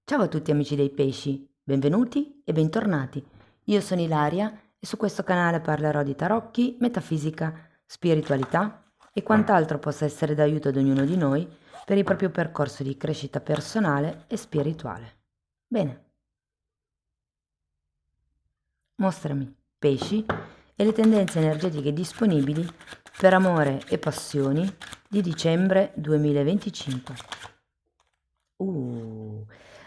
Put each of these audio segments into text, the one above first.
Ciao a tutti amici dei pesci, benvenuti e bentornati. Io sono Ilaria e su questo canale parlerò di tarocchi, metafisica, spiritualità e quant'altro possa essere d'aiuto ad ognuno di noi per il proprio percorso di crescita personale e spirituale. Bene, mostrami, pesci, e le tendenze energetiche disponibili per amore e passioni di dicembre 2025.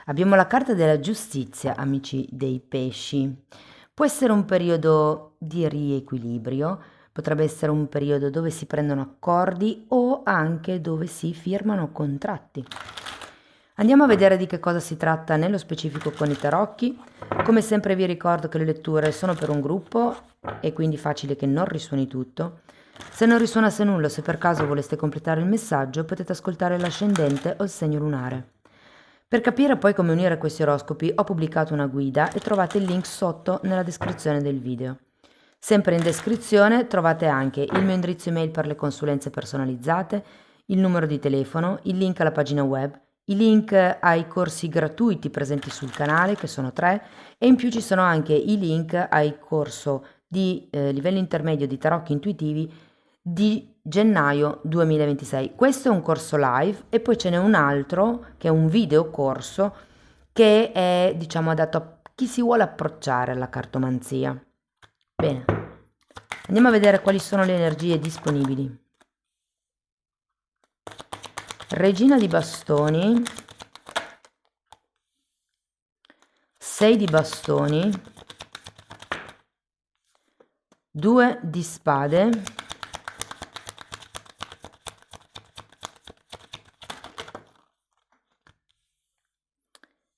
Abbiamo la carta della giustizia, amici dei pesci. Può essere un periodo di riequilibrio, potrebbe essere un periodo dove si prendono accordi o anche dove si firmano contratti. Andiamo a vedere di che cosa si tratta nello specifico con i tarocchi. Come sempre vi ricordo che le letture sono per un gruppo e quindi facile che non risuoni tutto. Se non risuonasse nulla, se per caso voleste completare il messaggio, potete ascoltare l'ascendente o il segno lunare. Per capire poi come unire questi oroscopi ho pubblicato una guida e trovate il link sotto nella descrizione del video. Sempre in descrizione trovate anche il mio indirizzo email per le consulenze personalizzate, il numero di telefono, il link alla pagina web, i link ai corsi gratuiti presenti sul canale, che sono 3, e in più ci sono anche i link al corso di livello intermedio di tarocchi intuitivi di gennaio 2026. Questo è un corso live e poi ce n'è un altro che è un video corso che è, diciamo, adatto a chi si vuole approcciare alla cartomanzia. Bene, andiamo a vedere quali sono le energie disponibili. Regina di bastoni, 6 di bastoni, 2 di spade,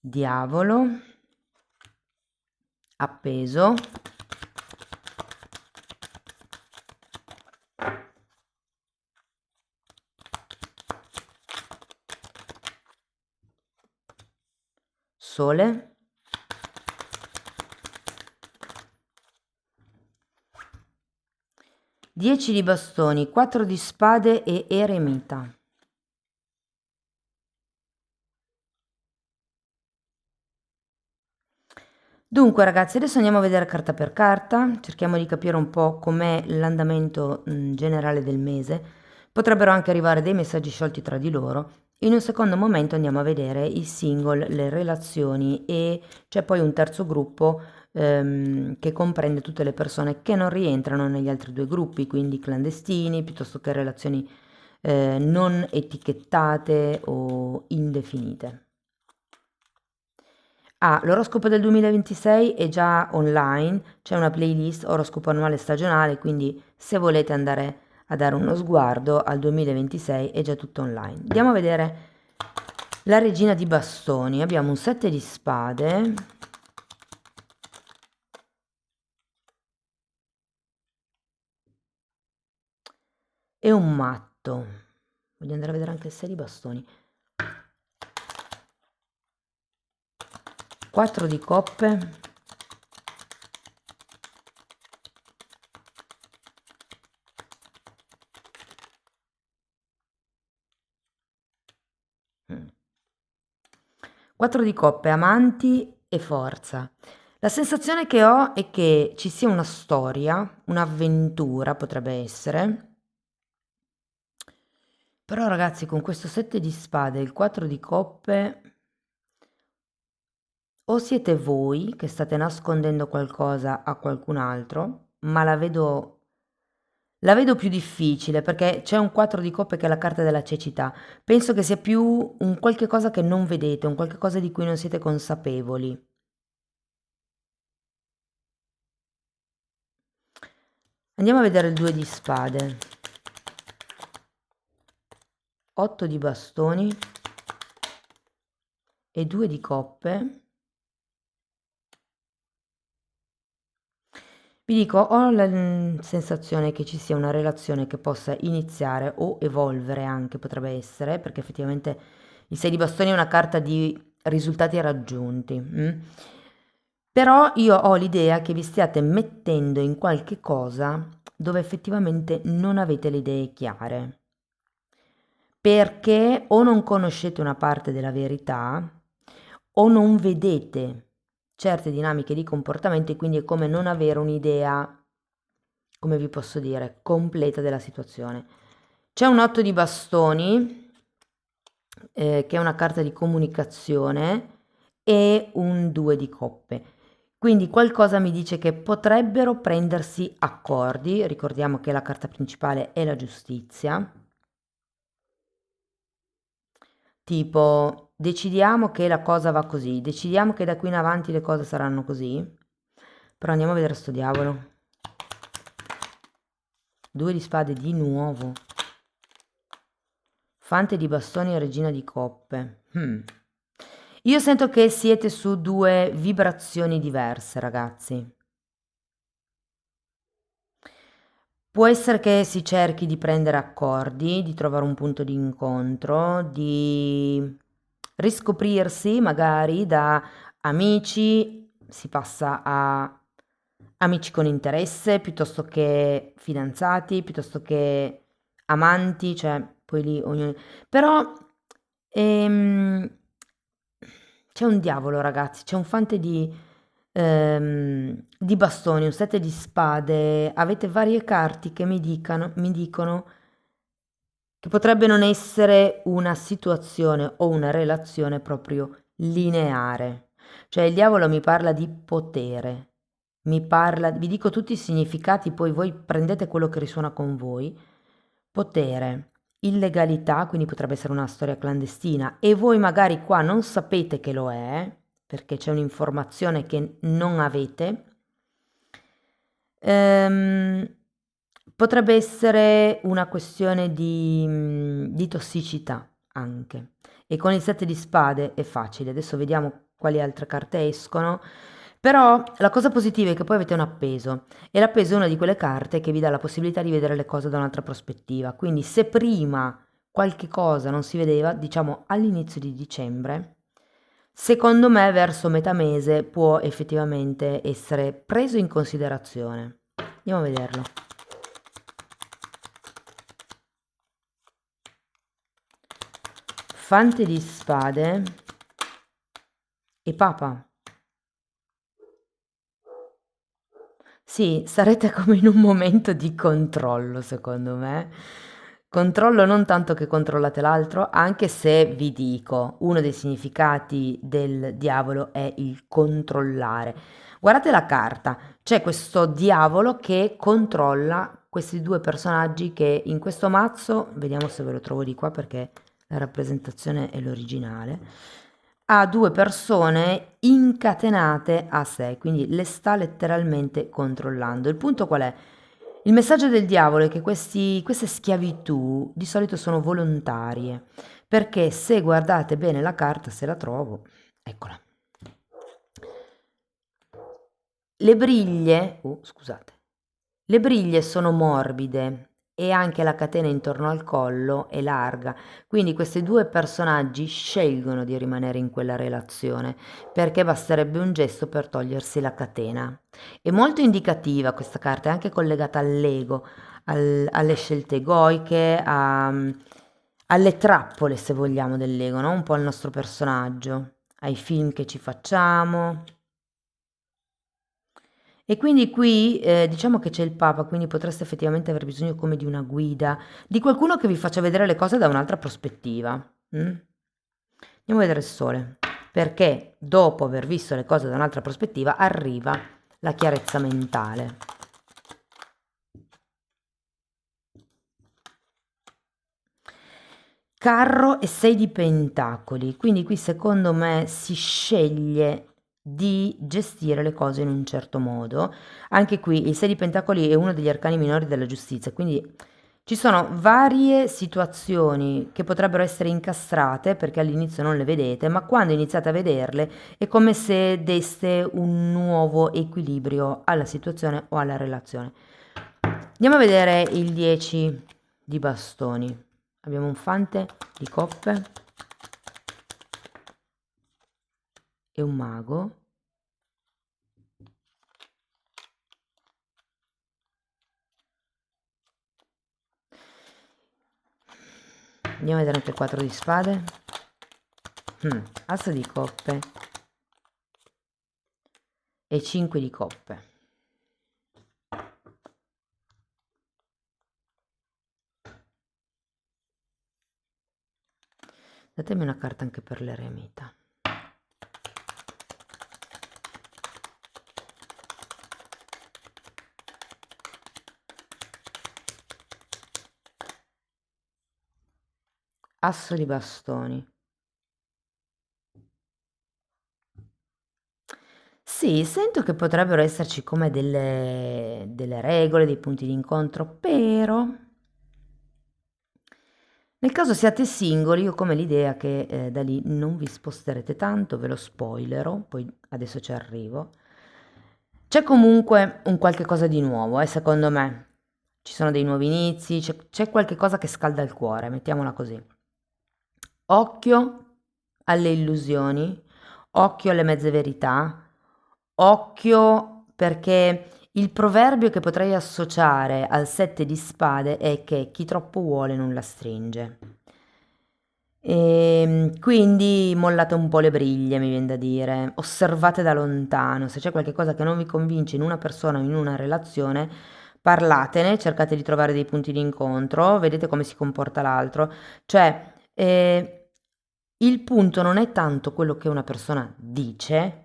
diavolo, appeso, sole, 10 di bastoni, 4 di spade e eremita. Dunque ragazzi, adesso andiamo a vedere carta per carta, cerchiamo di capire un po' com'è l'andamento generale del mese. Potrebbero anche arrivare dei messaggi sciolti tra di loro. In un secondo momento andiamo a vedere i single, le relazioni e c'è poi un terzo gruppo che comprende tutte le persone che non rientrano negli altri due gruppi, quindi clandestini piuttosto che relazioni non etichettate o indefinite. L'oroscopo del 2026 è già online, c'è una playlist oroscopo annuale stagionale, quindi se volete andare a dare uno sguardo al 2026 è già tutto online. Andiamo a vedere la regina di bastoni, abbiamo un 7 di spade, e un matto. Voglio andare a vedere anche il 6 di bastoni. 4 di coppe, mm. 4 di coppe, amanti e forza. La sensazione che ho è che ci sia una storia, un'avventura potrebbe essere. Però ragazzi, con questo 7 di spade e il 4 di coppe, o siete voi che state nascondendo qualcosa a qualcun altro, ma la vedo più difficile perché c'è un 4 di coppe che è la carta della cecità. Penso che sia più un qualche cosa che non vedete, un qualche cosa di cui non siete consapevoli. Andiamo a vedere il 2 di spade, 8 di bastoni e 2 di coppe. Vi dico, ho la sensazione che ci sia una relazione che possa iniziare o evolvere anche, potrebbe essere, perché effettivamente il 6 di bastoni è una carta di risultati raggiunti. Però io ho l'idea che vi stiate mettendo in qualche cosa dove effettivamente non avete le idee chiare, perché o non conoscete una parte della verità o non vedete certe dinamiche di comportamento e quindi è come non avere un'idea, come vi posso dire, completa della situazione. C'è un 8 di bastoni, che è una carta di comunicazione, e un 2 di coppe. Quindi qualcosa mi dice che potrebbero prendersi accordi, ricordiamo che la carta principale è la giustizia, tipo decidiamo che la cosa va così, decidiamo che da qui in avanti le cose saranno così, però andiamo a vedere sto diavolo. 2 di spade di nuovo, fante di bastoni e regina di coppe. Io sento che siete su due vibrazioni diverse, ragazzi. Può essere che si cerchi di prendere accordi, di trovare un punto di incontro, di riscoprirsi magari da amici, si passa a amici con interesse, piuttosto che fidanzati, piuttosto che amanti, cioè poi lì ognuno... Però ehm, c'è un diavolo, ragazzi, c'è un fante di bastoni, un 7 di spade, avete varie carte che mi dicono che potrebbe non essere una situazione o una relazione proprio lineare. Cioè il diavolo mi parla di potere, mi parla, vi dico tutti i significati, poi voi prendete quello che risuona con voi. Potere, illegalità, quindi potrebbe essere una storia clandestina e voi magari qua non sapete che lo è, perché c'è un'informazione che non avete. Ehm, Potrebbe essere una questione di tossicità anche. E con il 7 di spade è facile. Adesso vediamo quali altre carte escono. Però la cosa positiva è che poi avete un appeso. E l'appeso è una di quelle carte che vi dà la possibilità di vedere le cose da un'altra prospettiva. Quindi se prima qualche cosa non si vedeva, diciamo all'inizio di dicembre, secondo me verso metà mese può effettivamente essere preso in considerazione. Andiamo a vederlo. Fante di spade e papa. Sì, sarete come in un momento di controllo, secondo me. Controllo non tanto che controllate l'altro, anche se vi dico, uno dei significati del diavolo è il controllare. Guardate la carta, c'è questo diavolo che controlla questi due personaggi che in questo mazzo, vediamo se ve lo trovo di qua perché la rappresentazione è l'originale, ha due persone incatenate a sé, quindi le sta letteralmente controllando. Il punto qual è? Il messaggio del diavolo è che queste schiavitù di solito sono volontarie, perché se guardate bene la carta, se la trovo, eccola. Le briglie, scusate, le briglie sono morbide e anche la catena intorno al collo è larga, quindi questi due personaggi scelgono di rimanere in quella relazione perché basterebbe un gesto per togliersi la catena. È molto indicativa questa carta, è anche collegata all'ego, alle scelte egoiche, alle trappole, se vogliamo, dell'ego, no? Un po' al nostro personaggio, ai film che ci facciamo. E quindi qui diciamo che c'è il Papa, quindi potreste effettivamente aver bisogno come di una guida, di qualcuno che vi faccia vedere le cose da un'altra prospettiva. Andiamo a vedere il Sole, perché dopo aver visto le cose da un'altra prospettiva arriva la chiarezza mentale. Carro e 6 di pentacoli, quindi qui secondo me si sceglie di gestire le cose in un certo modo. Anche qui il 6 di pentacoli è uno degli arcani minori della giustizia, quindi ci sono varie situazioni che potrebbero essere incastrate perché all'inizio non le vedete, ma quando iniziate a vederle è come se deste un nuovo equilibrio alla situazione o alla relazione. Andiamo a vedere il 10 di bastoni. Abbiamo un fante di coppe e un mago. Andiamo a vedere anche il 4 di spade. Asso di coppe e 5 di coppe. Datemi una carta anche per l'eremita. Asso di bastoni. Sì, sento che potrebbero esserci come delle regole, dei punti di incontro, però nel caso siate singoli, io ho come l'idea che da lì non vi sposterete tanto, ve lo spoilerò, poi adesso ci arrivo. C'è comunque un qualche cosa di nuovo, secondo me. Ci sono dei nuovi inizi, c'è qualche cosa che scalda il cuore, mettiamola così. Occhio alle illusioni, occhio alle mezze verità, occhio perché il proverbio che potrei associare al 7 di spade è che chi troppo vuole non la stringe. Quindi mollate un po' le briglie, mi viene da dire, osservate da lontano, se c'è qualche cosa che non vi convince in una persona o in una relazione, parlatene, cercate di trovare dei punti di incontro, vedete come si comporta l'altro, cioè il punto non è tanto quello che una persona dice,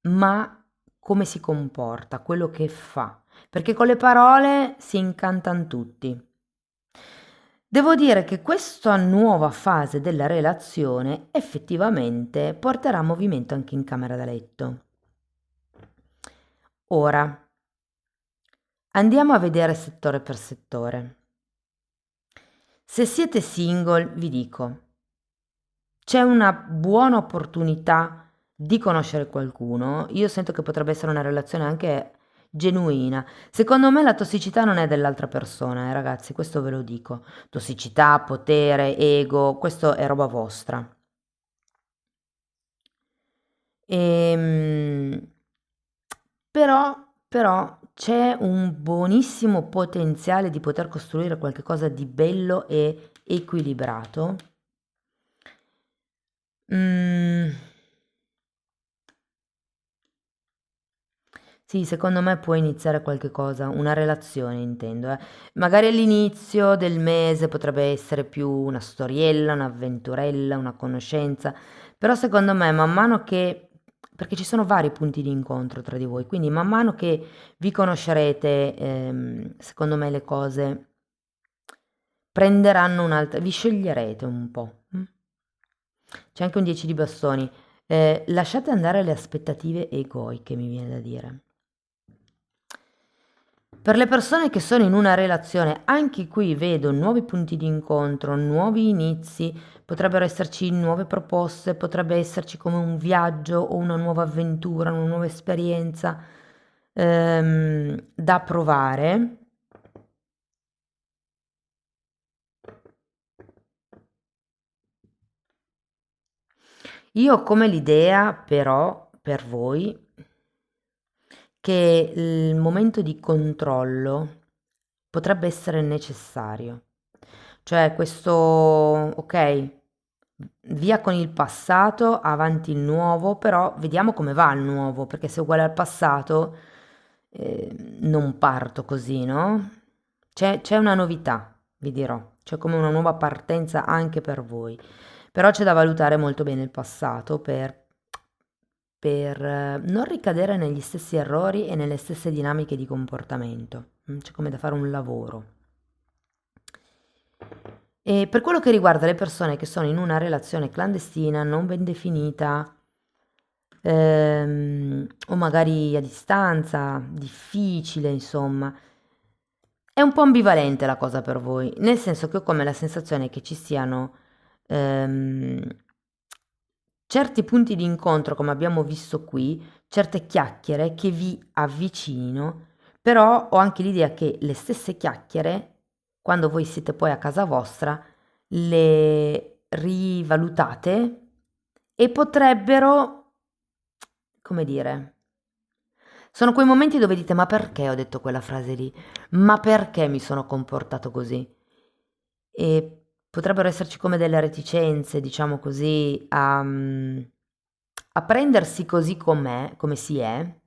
ma come si comporta, quello che fa, perché con le parole si incantano tutti. Devo dire che questa nuova fase della relazione effettivamente porterà movimento anche in camera da letto. Ora, andiamo a vedere settore per settore. Se siete single, vi dico, c'è una buona opportunità di conoscere qualcuno. Io sento che potrebbe essere una relazione anche genuina. Secondo me la tossicità non è dell'altra persona, ragazzi, questo ve lo dico. Tossicità, potere, ego, questo è roba vostra. Ehm, però c'è un buonissimo potenziale di poter costruire qualcosa di bello e equilibrato. Mm, sì, secondo me può iniziare qualche cosa, una relazione intendo, eh. Magari all'inizio del mese potrebbe essere più una storiella, un'avventurella, una conoscenza, però secondo me man mano che, perché ci sono vari punti di incontro tra di voi, quindi man mano che vi conoscerete, secondo me le cose prenderanno un'altra, vi sceglierete un po'. C'è anche un 10 di bastoni. Lasciate andare le aspettative egoiche, mi viene da dire. Per le persone che sono in una relazione, anche qui vedo nuovi punti di incontro, nuovi inizi, potrebbero esserci nuove proposte, potrebbe esserci come un viaggio o una nuova avventura, una nuova esperienza da provare. Io ho come l'idea, però, per voi, che il momento di controllo potrebbe essere necessario. Cioè questo, ok, via con il passato, avanti il nuovo, però vediamo come va il nuovo, perché se è uguale al passato non parto così, no? C'è una novità, vi dirò, c'è come una nuova partenza anche per voi, però c'è da valutare molto bene il passato per non ricadere negli stessi errori e nelle stesse dinamiche di comportamento. C'è come da fare un lavoro. E per quello che riguarda le persone che sono in una relazione clandestina, non ben definita, o magari a distanza, difficile, insomma, è un po' ambivalente la cosa per voi, nel senso che ho come la sensazione che ci siano ehm, certi punti di incontro, come abbiamo visto qui, certe chiacchiere che vi avvicinino, però ho anche l'idea che le stesse chiacchiere, quando voi siete poi a casa vostra, le rivalutate e potrebbero, come dire, sono quei momenti dove dite: ma perché ho detto quella frase lì? Ma perché mi sono comportato così? E potrebbero esserci come delle reticenze, diciamo così, a prendersi così com'è, come si è,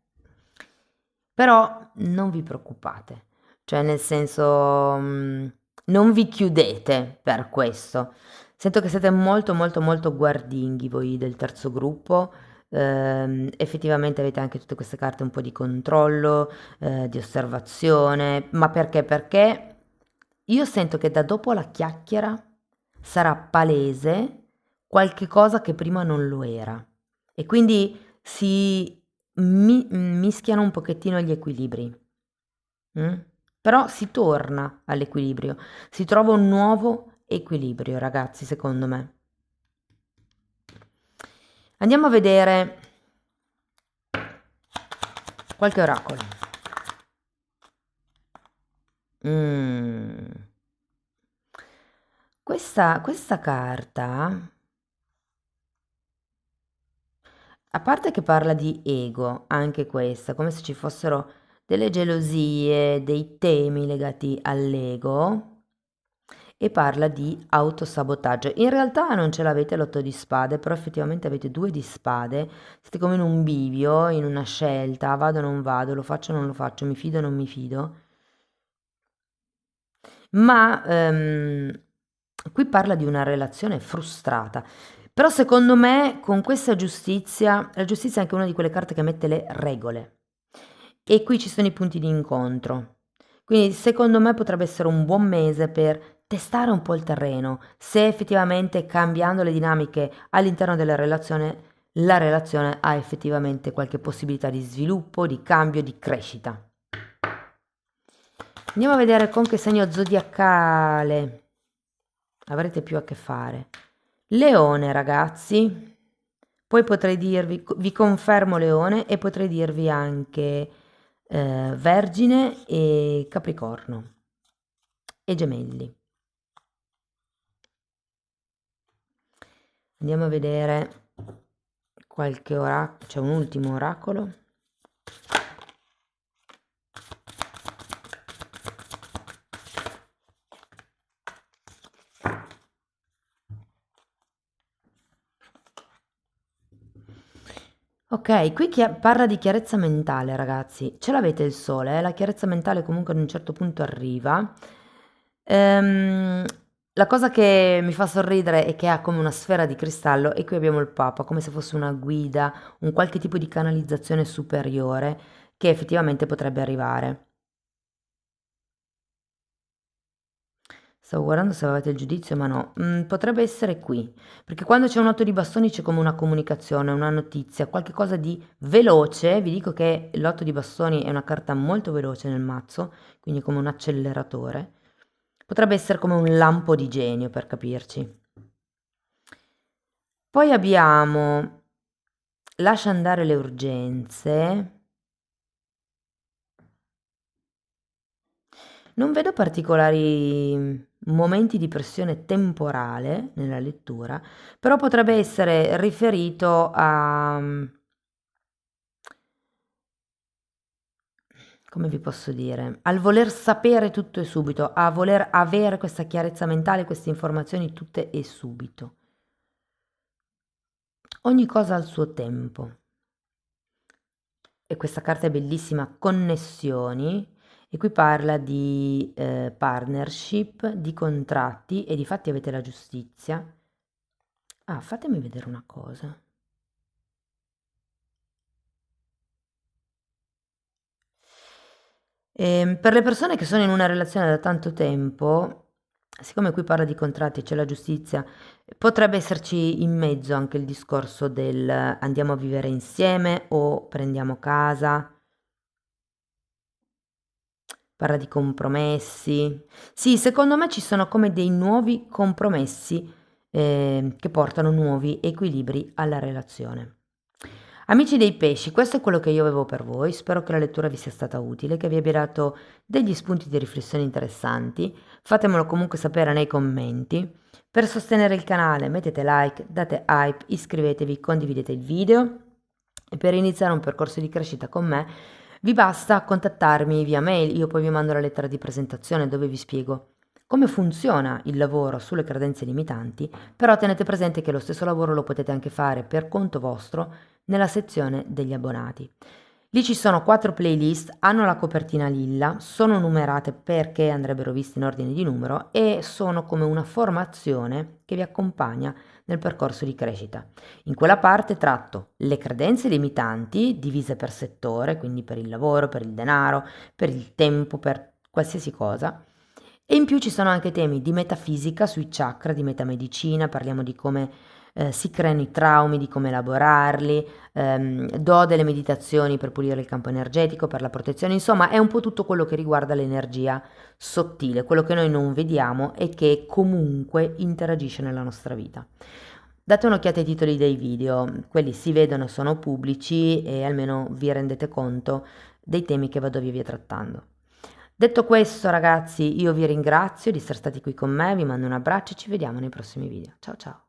però non vi preoccupate, cioè nel senso, non vi chiudete per questo. Sento che siete molto molto molto guardinghi voi del terzo gruppo, effettivamente avete anche tutte queste carte un po' di controllo, di osservazione, ma perché? Perché io sento che da dopo la chiacchiera sarà palese qualche cosa che prima non lo era e quindi si mischiano un pochettino gli equilibri. mm? Però si torna all'equilibrio, si trova un nuovo equilibrio, ragazzi, secondo me. Andiamo a vedere qualche oracolo. Mm. Questa carta, a parte che parla di ego, anche questa, come se ci fossero delle gelosie, dei temi legati all'ego, e parla di autosabotaggio. In realtà non ce l'avete l'otto di spade, però effettivamente avete due di spade, siete come in un bivio, in una scelta, vado o non vado, lo faccio o non lo faccio, mi fido o non mi fido. Ma qui parla di una relazione frustrata. Però secondo me con questa giustizia, la giustizia è anche una di quelle carte che mette le regole. E qui ci sono i punti di incontro. Quindi secondo me potrebbe essere un buon mese per testare un po' il terreno, se effettivamente cambiando le dinamiche all'interno della relazione, la relazione ha effettivamente qualche possibilità di sviluppo, di cambio, di crescita. Andiamo a vedere con che segno zodiacale avrete più a che fare. Leone, ragazzi. Poi potrei dirvi, vi confermo Leone e potrei dirvi anche Vergine e Capricorno e Gemelli. Andiamo a vedere qualche oracolo, c'è un ultimo oracolo. Ok, qui parla di chiarezza mentale, ragazzi. Ce l'avete il sole, la chiarezza mentale comunque ad un certo punto arriva. Ehm, la cosa che mi fa sorridere è che ha come una sfera di cristallo e qui abbiamo il Papa, come se fosse una guida, un qualche tipo di canalizzazione superiore che effettivamente potrebbe arrivare. Stavo guardando se avevate il giudizio, ma no. Potrebbe essere qui, perché quando c'è un otto di bastoni c'è come una comunicazione, una notizia, qualche cosa di veloce. Vi dico che l'otto di bastoni è una carta molto veloce nel mazzo, quindi come un acceleratore. Potrebbe essere come un lampo di genio, per capirci. Poi abbiamo lascia andare le urgenze. Non vedo particolari momenti di pressione temporale nella lettura, però potrebbe essere riferito a, come vi posso dire, al voler sapere tutto e subito, a voler avere questa chiarezza mentale, queste informazioni tutte e subito. Ogni cosa al suo tempo. E questa carta è bellissima, connessioni, e qui parla di partnership, di contratti e di fatti avete la giustizia. Ah, fatemi vedere una cosa. Per le persone che sono in una relazione da tanto tempo, siccome qui parla di contratti e c'è la giustizia, potrebbe esserci in mezzo anche il discorso del andiamo a vivere insieme o prendiamo casa. Parla di compromessi. Sì, secondo me ci sono come dei nuovi compromessi che portano nuovi equilibri alla relazione. Amici dei pesci, questo è quello che io avevo per voi. Spero che la lettura vi sia stata utile, che vi abbia dato degli spunti di riflessione interessanti. Fatemelo comunque sapere nei commenti. Per sostenere il canale mettete like, date hype, iscrivetevi, condividete il video. E per iniziare un percorso di crescita con me vi basta contattarmi via mail, io poi vi mando la lettera di presentazione dove vi spiego come funziona il lavoro sulle credenze limitanti, però tenete presente che lo stesso lavoro lo potete anche fare per conto vostro nella sezione degli abbonati. Lì ci sono 4 playlist, hanno la copertina lilla, sono numerate perché andrebbero viste in ordine di numero e sono come una formazione che vi accompagna nel percorso di crescita. In quella parte tratto le credenze limitanti divise per settore, quindi per il lavoro, per il denaro, per il tempo, per qualsiasi cosa. E in più ci sono anche temi di metafisica sui chakra, di metamedicina, parliamo di come si creano i traumi, di come elaborarli, do delle meditazioni per pulire il campo energetico, per la protezione, insomma è un po' tutto quello che riguarda l'energia sottile, quello che noi non vediamo e che comunque interagisce nella nostra vita. Date un'occhiata ai titoli dei video, quelli si vedono, sono pubblici e almeno vi rendete conto dei temi che vado via trattando. Detto questo, ragazzi, io vi ringrazio di essere stati qui con me, vi mando un abbraccio e ci vediamo nei prossimi video. Ciao ciao!